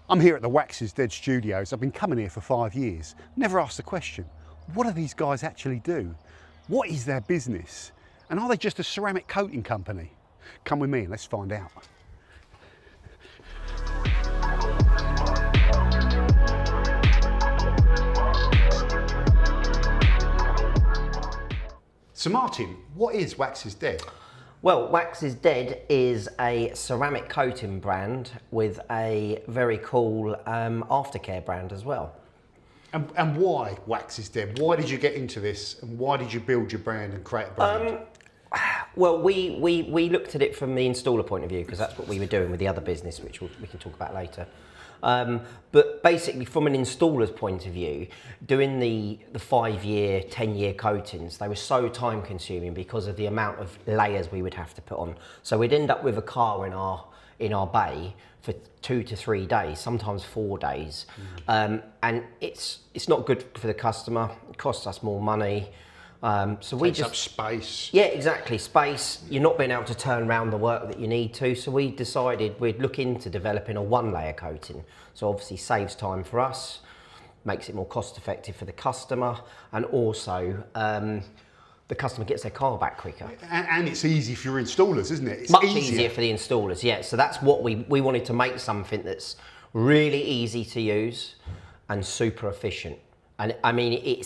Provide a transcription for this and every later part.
I'm here at the Wax is Dead studios. I've been coming here for 5 years. Never asked the question, what do these guys actually do? What is their business? And are they just a ceramic coating company? Come with me and let's find out. So Martin, what is Wax is Dead? Well, Wax is Dead is a ceramic coating brand with a very cool aftercare brand as well. And why Wax is Dead? Why did you get into this and why did you build your brand and create a brand? Well, we looked at it from the installer point of view because that's what we were doing with the other business, which we can talk about later. But basically, from an installer's point of view, doing the 5-year, 10-year coatings, they were so time consuming because of the amount of layers we would have to put on. So we'd end up with a car in our bay for 2 to 3 days, sometimes 4 days. And it's not good for the customer. It costs us more money. So we Takes just up space. Yeah, exactly. Space. You're not being able to turn around the work that you need to. So we decided we'd look into developing a 1-layer coating. So obviously saves time for us, makes it more cost effective for the customer, and also the customer gets their car back quicker. And it's easy for your installers, isn't it? It's Much easier for the installers, yeah. So that's what we wanted to make, something that's really easy to use and super efficient. And I mean,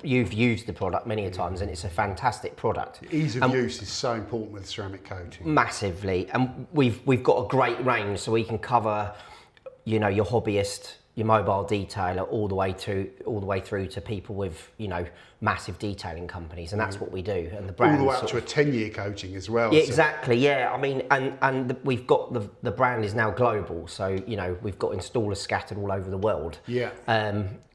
you've used the product many a times and it's a fantastic product. Ease of use is so important with ceramic coating. Massively, and we've got a great range, so we can cover, your hobbyist, your mobile detailer, all the way through to people with, massive detailing companies, and that's what we do. And the brand all the way up to a 10-year coating as well. Yeah, exactly. Yeah, I mean, and we've got the brand is now global, so we've got installers scattered all over the world. Yeah.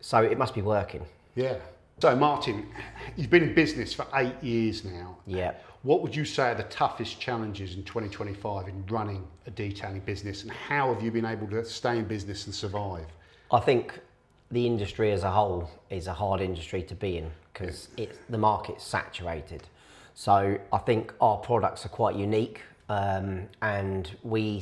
So it must be working. Yeah. So Martin, you've been in business for 8 years now. Yeah. What would you say are the toughest challenges in 2025 in running a detailing business, and how have you been able to stay in business and survive? I think the industry as a whole is a hard industry to be in because the market's saturated. So I think our products are quite unique, and we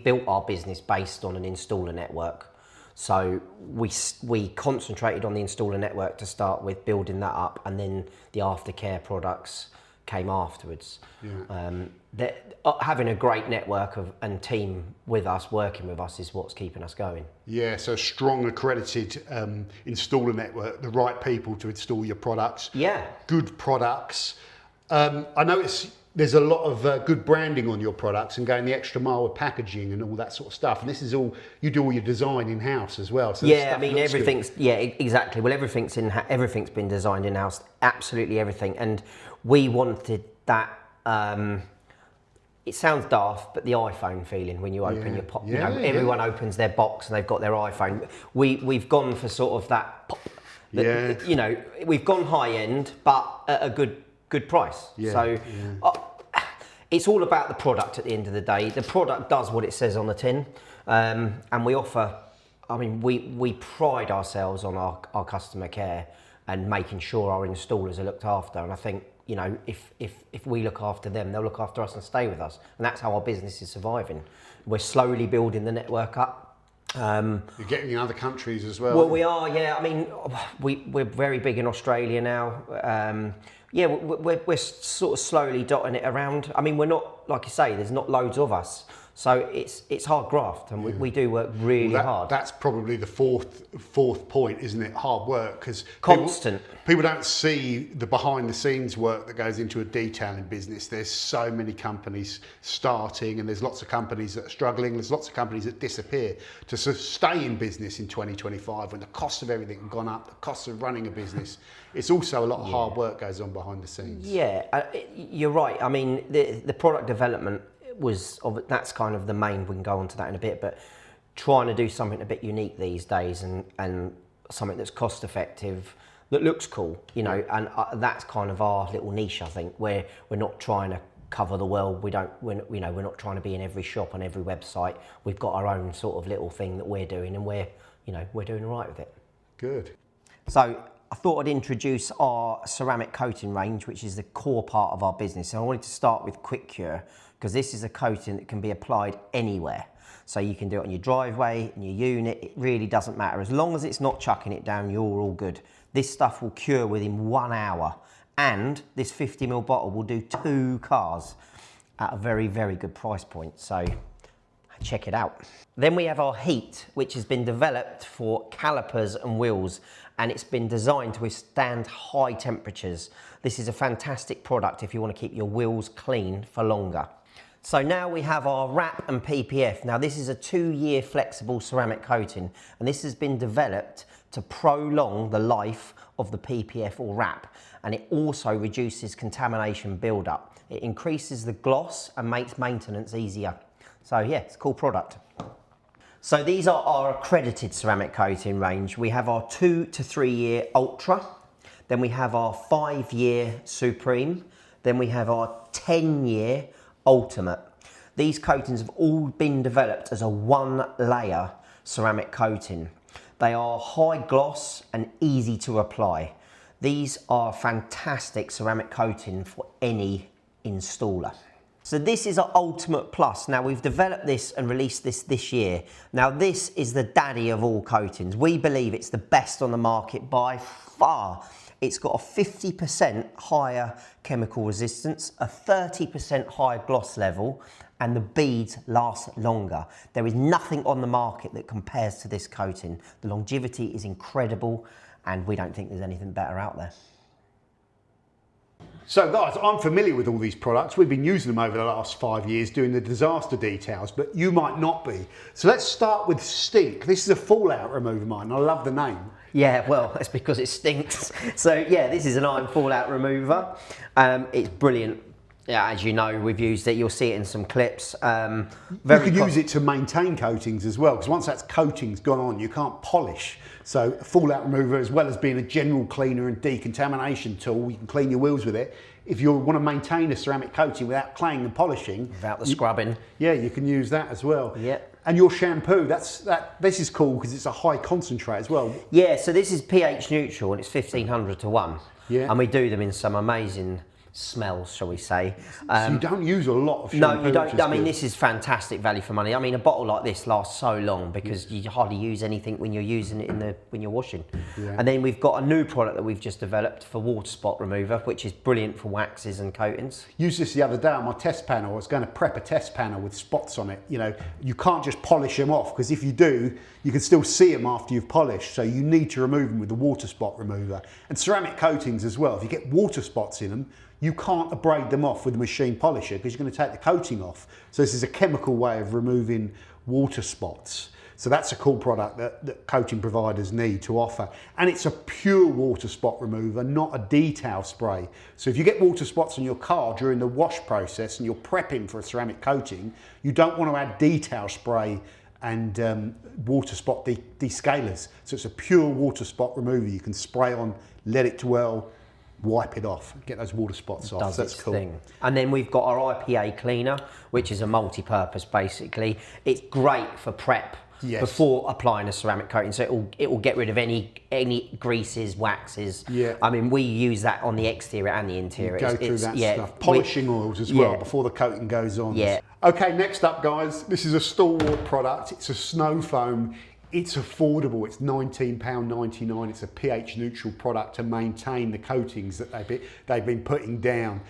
built our business based on an installer network. So we concentrated on the installer network to start with, building that up, and then the aftercare products came afterwards. Yeah. Having a great network and team with us, working with us, is what's keeping us going. Yeah, so strong accredited installer network, the right people to install your products. Yeah. Good products. I notice there's a lot of good branding on your products and going the extra mile with packaging and all that sort of stuff. And this is all, you do all your design in-house as well. So yeah, I mean, everything's, good. Yeah, exactly. Well, everything's been designed in-house, absolutely everything. And we wanted that, it sounds daft, but the iPhone feeling when you open your pop, everyone opens their box and they've got their iPhone. We've gone for sort of that pop, we've gone high end, but at a good price. Yeah, so it's all about the product at the end of the day. The product does what it says on the tin, and we offer, I mean, we pride ourselves on our customer care and making sure our installers are looked after. And I think, if we look after them, they'll look after us and stay with us. And that's how our business is surviving. We're slowly building the network up. You're getting in other countries as well. Well, we are, yeah. I mean, we're very big in Australia now. Yeah, we're sort of slowly dotting it around. I mean, we're not, like you say, there's not loads of us. So it's hard graft, and we do work really hard. That's probably the fourth point, isn't it? Hard work, because constant. People don't see the behind the scenes work that goes into a detailing business. There's so many companies starting, and there's lots of companies that are struggling. There's lots of companies that disappear. To stay in business in 2025, when the cost of everything have gone up, the cost of running a business, it's also a lot of hard work goes on behind the scenes. Yeah, you're right. I mean, the product development that's kind of the main. We can go on to that in a bit, but trying to do something a bit unique these days and something that's cost effective, that looks cool, and that's kind of our little niche. I think where we're not trying to cover the world. We're not trying to be in every shop on every website. We've got our own sort of little thing that we're doing, and we're doing all right with it. Good. So I thought I'd introduce our ceramic coating range, which is the core part of our business. And I wanted to start with Quick Cure, because this is a coating that can be applied anywhere. So you can do it on your driveway, in your unit, it really doesn't matter. As long as it's not chucking it down, you're all good. This stuff will cure within 1 hour. And this 50ml bottle will do 2 cars at a very, very good price point. So check it out. Then we have our Heat, which has been developed for calipers and wheels, and it's been designed to withstand high temperatures. This is a fantastic product if you want to keep your wheels clean for longer. So now we have our wrap and PPF. Now this is a 2-year flexible ceramic coating, and this has been developed to prolong the life of the PPF or wrap, and it also reduces contamination buildup. It increases the gloss and makes maintenance easier. So yeah, it's a cool product. So these are our accredited ceramic coating range. We have our 2 to 3 year Ultra, then we have our 5-year Supreme, then we have our 10-year Ultimate. These coatings have all been developed as a 1-layer ceramic coating. They are high gloss and easy to apply. These are fantastic ceramic coating for any installer. So this is our Ultimate Plus. Now we've developed this and released this year. Now this is the daddy of all coatings. We believe it's the best on the market by far. It's got a 50% higher chemical resistance, a 30% higher gloss level, and the beads last longer. There is nothing on the market that compares to this coating. The longevity is incredible, and we don't think there's anything better out there. So guys, I'm familiar with all these products. We've been using them over the last 5 years doing the disaster details, but you might not be. So let's start with Stink. This is a fallout remover mine. I love the name. Yeah, well, it's because it stinks. So yeah, this is an iron fallout remover. It's brilliant. Yeah, as you know, we've used it. You'll see it in some clips. You could use it to maintain coatings as well, because once that coating's gone on, you can't polish. So a fallout remover, as well as being a general cleaner and decontamination tool, you can clean your wheels with it. If you want to maintain a ceramic coating without cleaning and polishing, without the scrubbing, yeah, you can use that as well. Yeah. And your shampoo, this is cool because it's a high concentrate as well. Yeah, so this is pH neutral and it's 1500 to 1. Yeah. And we do them in some amazing smells, shall we say. So you don't use a lot of shampoo. No, you don't. I mean, this is fantastic value for money. I mean, a bottle like this lasts so long because you hardly use anything when you're using it when you're washing. Yeah. And then we've got a new product that we've just developed for water spot remover, which is brilliant for waxes and coatings. Used this the other day on my test panel. I was going to prep a test panel with spots on it. You know, you can't just polish them off, because if you do, you can still see them after you've polished. So you need to remove them with the water spot remover. And ceramic coatings as well. If you get water spots in them, you can't abrade them off with a machine polisher because you're going to take the coating off. So this is a chemical way of removing water spots. So that's a cool product that coating providers need to offer. And it's a pure water spot remover, not a detail spray. So if you get water spots on your car during the wash process and you're prepping for a ceramic coating, you don't want to add detail spray and water spot descalers. So it's a pure water spot remover. You can spray on, let it dwell, wipe it off, get those water spots off. Does That's its cool. thing. And then we've got our IPA cleaner, which is a multi-purpose basically. It's great for prep. Yes. Before applying a ceramic coating, so it will get rid of any greases, waxes. Yeah. I mean, we use that on the exterior and the interior. Go through that stuff. Polishing oils as well before the coating goes on. Yeah. Okay, next up, guys, this is a stalwart product. It's a snow foam. It's affordable. It's £19.99. It's a pH neutral product to maintain the coatings that they've been putting down.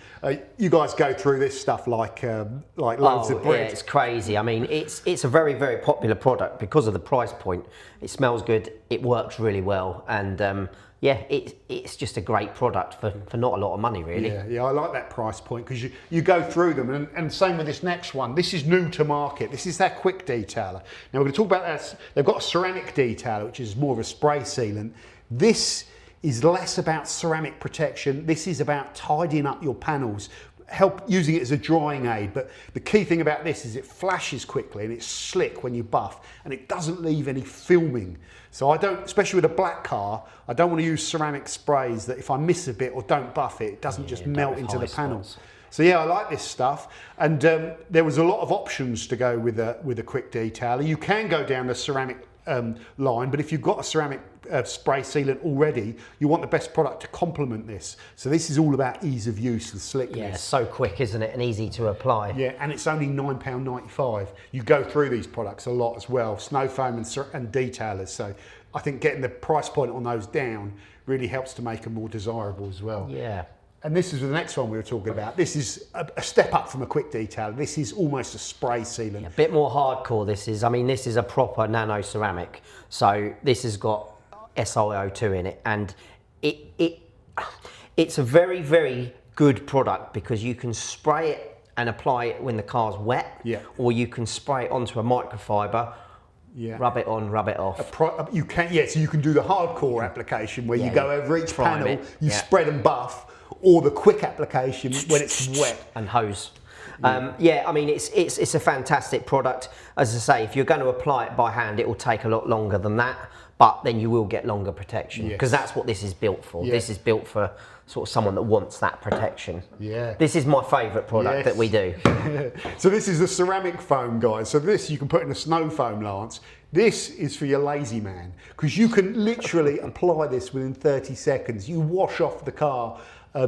You guys go through this stuff like loaves of bread. Yeah, it's crazy. I mean, it's a very, very popular product because of the price point. It smells good. It works really well, and yeah, it's just a great product for not a lot of money, really. Yeah, I like that price point because you go through them, and same with this next one. This is new to market. This is their quick detailer. Now we're going to talk about that. They've got a ceramic detailer, which is more of a spray sealant. This is less about ceramic protection. This is about tidying up your panels, using it as a drying aid. But the key thing about this is it flashes quickly and it's slick when you buff, and it doesn't leave any filming. So I don't, especially with a black car, I don't want to use ceramic sprays that if I miss a bit or don't buff it, it doesn't just melt into the panels. So yeah, I like this stuff. And there was a lot of options to go with a quick detailer. You can go down the ceramic line, but if you've got a ceramic spray sealant already, you want the best product to complement this. So this is all about ease of use and slickness. Yeah, so quick, isn't it, and easy to apply. Yeah, and it's only £9.95. You go through these products a lot as well, snow foam and detailers. So I think getting the price point on those down really helps to make them more desirable as well. Yeah. And this is the next one we were talking about. This is a step up from a quick detailer. This is almost a spray sealant. A bit more hardcore this is. I mean, this is a proper nano ceramic. So this has got SiO2 in it, and it's a very, very good product because you can spray it and apply it when the car's wet, or you can spray it onto a microfiber, rub it on, rub it off. You can, so you can do the hardcore application where you go over each panel, you spread and buff, or the quick application when it's wet and hose. I mean, it's a fantastic product. As I say, if you're going to apply it by hand, it will take a lot longer than that, but then you will get longer protection because that's what this is built for. This is built for sort of someone that wants that protection. This is my favourite product that we do. So this is the ceramic foam, guys. So this you can put in a snow foam lance. This is for your lazy man because you can literally apply this within 30 seconds. You wash off the car.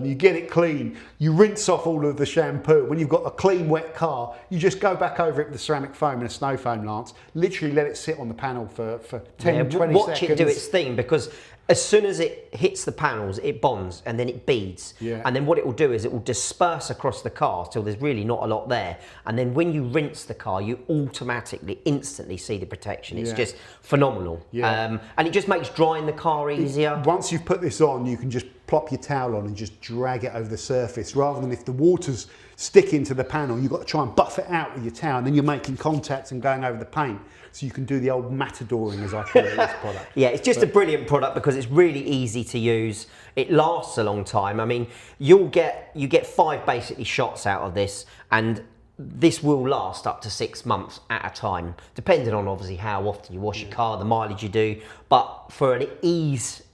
You get it clean, you rinse off all of the shampoo. When you've got a clean, wet car, you just go back over it with the ceramic foam and a snow foam lance, literally let it sit on the panel for 10, 20 seconds. Watch it do its thing because as soon as it hits the panels, it bonds and then it beads. And then what it will do is it will disperse across the car till there's really not a lot there. And then when you rinse the car, you automatically, instantly see the protection. It's just phenomenal. And it just makes drying the car easier. Once you've put this on, you can just plop your towel on and just drag it over the surface rather than if the water's sticking to the panel, you've got to try and buff it out with your towel and then you're making contact and going over the paint. So you can do the old matadoring, as I call it, this product. It's just a brilliant product because it's really easy to use. It lasts a long time. I mean, you get 5 basically shots out of this, and this will last up to 6 months at a time, depending on obviously how often you wash your car, the mileage you do. But for an easy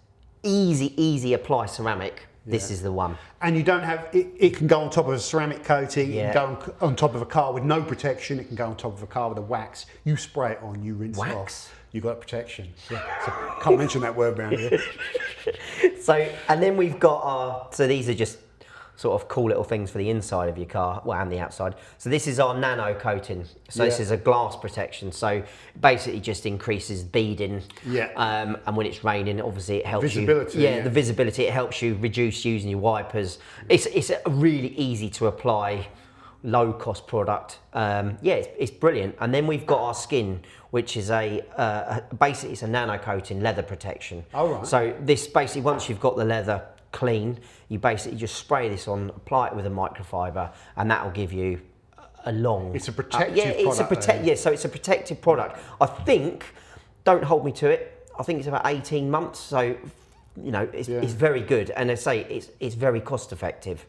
apply ceramic, this is the one. And you don't have, it can go on top of a ceramic coating, it can go on top of a car with no protection, it can go on top of a car with a wax. You spray it on, you rinse it off. You've got protection. So, can't mention that word around here. So, and then we've got so these are just sort of cool little things for the inside of your car, well, and the outside. So this is our nano coating. So this is a glass protection. So basically just increases beading. And when it's raining, obviously it helps visibility, you. The visibility, it helps you reduce using your wipers. It's a really easy to apply, low cost product. It's brilliant. And then we've got our skin, which is basically it's a nano coating leather protection. So this basically, once you've got the leather clean, you basically just spray this on, apply it with a microfiber, and that will give you a long. It's a protective product. So it's a protective product. I think, don't hold me to it, I think it's about 18 months. So, you know, it's very good, and I say it's very cost effective.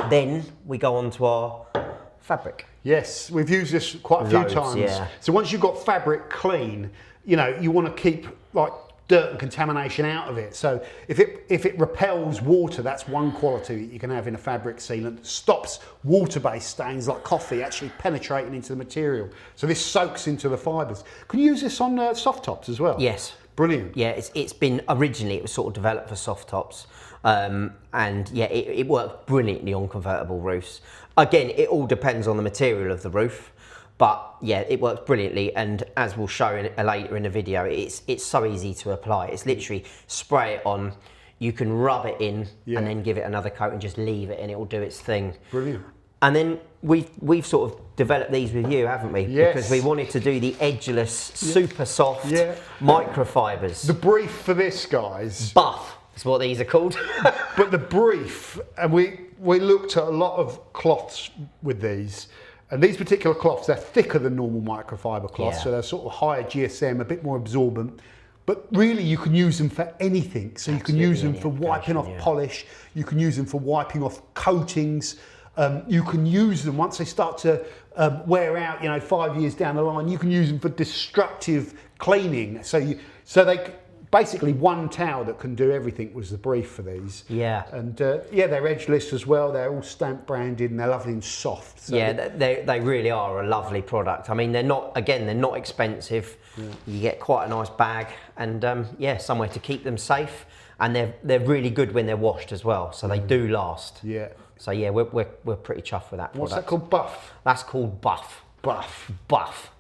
Then we go on to our fabric. Yes, we've used this quite a few times. So once you've got fabric clean, you know, you want to keep like dirt and contamination out of it. So if it repels water, that's one quality that you can have in a fabric sealant. Stops water-based stains like coffee actually penetrating into the material. So this soaks into the fibres. Can you use this on soft tops as well? Yes. Brilliant. Yeah, it's been originally, it was sort of developed for soft tops. It worked brilliantly on convertible roofs. Again, it all depends on the material of the roof. But yeah, it works brilliantly, and as we'll show later in the video, it's so easy to apply. It's literally spray it on, you can rub it in, and then give it another coat and just leave it, and it will do its thing. Brilliant. And then we've sort of developed these with you, haven't we? Yes. Because we wanted to do the edgeless, super soft microfibers. The brief for this, guys. Buff is what these are called. But the brief, and we looked at a lot of cloths with these. And these particular cloths, they're thicker than normal microfiber cloths, so they're sort of higher GSM, a bit more absorbent. But really, you can use them for anything. So you can use them for wiping off polish, you can use them for wiping off coatings, you can use them once they start to wear out, you know, 5 years down the line, you can use them for destructive cleaning. So they basically one towel that can do everything was the brief for these. Yeah. And yeah, they're edgeless as well. They're all stamp branded and they're lovely and soft. So yeah, they really are a lovely product. I mean, they're not expensive. Yeah. You get quite a nice bag, and yeah, somewhere to keep them safe. And they're really good when they're washed as well, so they do last. Yeah. So yeah, we're pretty chuffed with that product. What's that called? Buff? That's called Buff. Buff. Buff.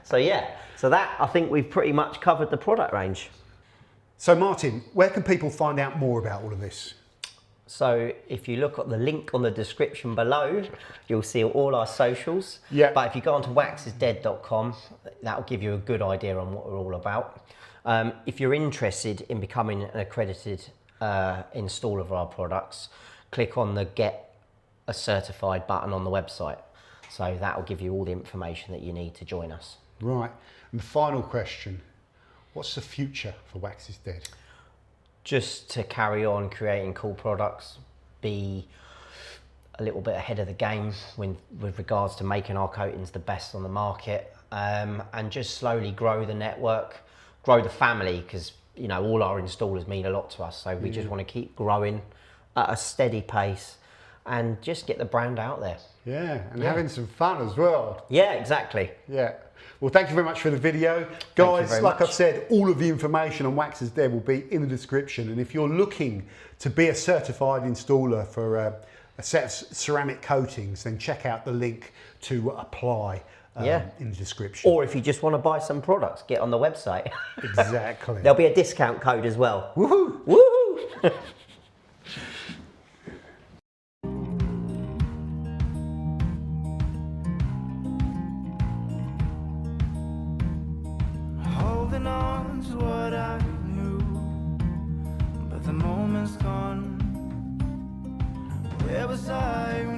So yeah, so that, I think we've pretty much covered the product range. So Martin, where can people find out more about all of this? So if you look at the link on the description below, you'll see all our socials. Yeah. But if you go onto waxisdead.com, that'll give you a good idea on what we're all about. If you're interested in becoming an accredited installer of our products, click on the Get a Certified button on the website. So that'll give you all the information that you need to join us. Right. And the final question, what's the future for Wax is Dead? Just to carry on creating cool products, be a little bit ahead of the game with regards to making our coatings the best on the market, and just slowly grow the network, grow the family, because you know all our installers mean a lot to us. So we just want to keep growing at a steady pace and just get the brand out there. Yeah, and having some fun as well. Yeah, exactly. Yeah. Well, thank you very much for the video. Guys, like I've said, all of the information on Wax is Dead will be in the description. And if you're looking to be a certified installer for a set of ceramic coatings, then check out the link to apply in the description. Or if you just want to buy some products, get on the website. Exactly. There'll be a discount code as well. Woohoo! Woohoo! Holding on to what I knew, but the moment's gone. Where was I?